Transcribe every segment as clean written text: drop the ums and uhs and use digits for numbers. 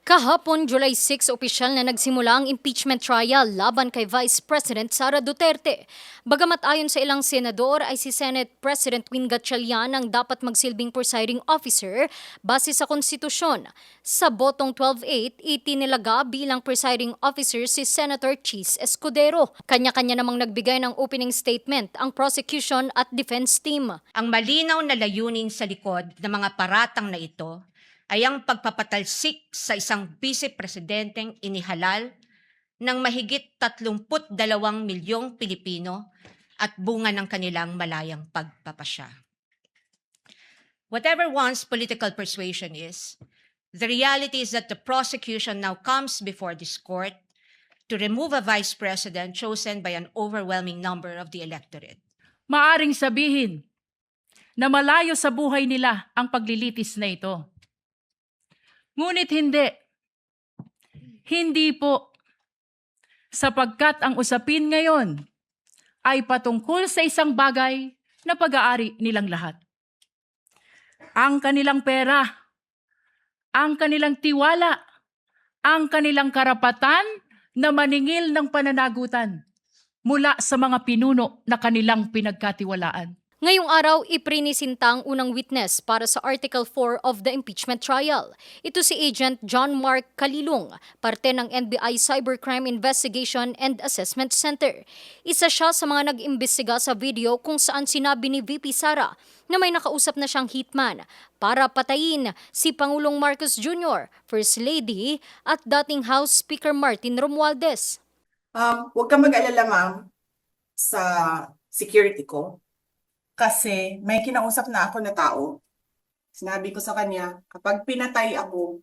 Kahapon, July 6, opisyal na nagsimula ang impeachment trial laban kay Vice President Sara Duterte. Bagamat ayon sa ilang senador ay si Senate President Win Gatchalian ang dapat magsilbing presiding officer base sa konstitusyon. Sa botong 12-8, itinilaga bilang presiding officer si Senator Chis Escudero. Kanya-kanya namang nagbigay ng opening statement ang prosecution at defense team. Ang malinaw na layunin sa likod ng mga paratang na ito ay ang pagpapatalsik sa isang vice-presidenteng inihalal ng mahigit 32 milyong Pilipino at bunga ng kanilang malayang pagpapasya. Whatever one's political persuasion is, the reality is that the prosecution now comes before this court to remove a vice president chosen by an overwhelming number of the electorate. Maaring sabihin na malayo sa buhay nila ang paglilitis na ito. Ngunit hindi. Hindi po. Sapagkat ang usapin ngayon ay patungkol sa isang bagay na pag-aari nilang lahat. Ang kanilang pera, ang kanilang tiwala, ang kanilang karapatan na maningil ng pananagutan mula sa mga pinuno na kanilang pinagkatiwalaan. Ngayong araw, iprinisinta ang unang witness para sa Article 4 of the impeachment trial. Ito si Agent John Mark Calilong, parte ng NBI Cybercrime Investigation and Assessment Center. Isa siya sa mga nag-imbestiga sa video kung saan sinabi ni VP Sara na may nakausap na siyang hitman para patayin si Pangulong Marcos Jr., First Lady at dating House Speaker Martin Romualdez. Huwag kang mag-alala, ma'am, sa security ko. Kasi may kinausap na ako na tao. Sinabi ko sa kanya, kapag pinatay ako,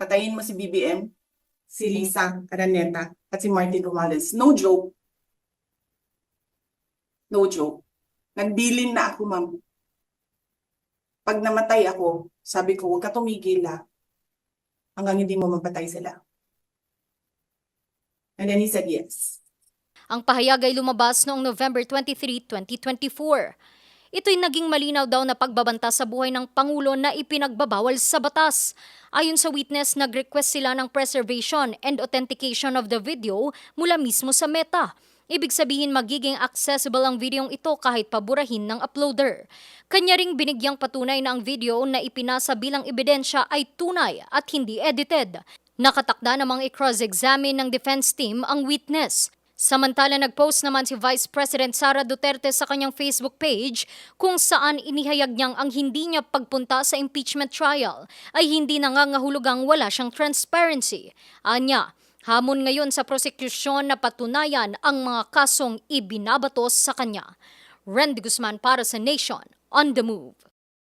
patayin mo si BBM, si Lisa Araneta, at si Martin Romualdez. No joke. No joke. Nagbilin na ako, ma'am. Pag namatay ako, sabi ko, huwag ka tumigil hanggang hindi mo mapatay sila. And then he said yes. Ang pahayag ay lumabas noong November 23, 2024. Ito'y naging malinaw daw na pagbabanta sa buhay ng Pangulo na ipinagbabawal sa batas. Ayon sa witness, nag-request sila ng preservation and authentication of the video mula mismo sa Meta. Ibig sabihin magiging accessible ang videong ito kahit paburahin ng uploader. Kanya ring binigyang patunay na ang video na ipinasa bilang ebidensya ay tunay at hindi edited. Nakatakda namang i-cross-examine ng defense team ang witness. Samantala, nag-post naman si Vice President Sara Duterte sa kanyang Facebook page kung saan inihayag niyang ang hindi niya pagpunta sa impeachment trial ay hindi nangangahulugang wala siyang transparency. Anya, hamon ngayon sa prosekusyon na patunayan ang mga kasong ibinabato sa kanya. Randy Guzman para sa Nation on the Move.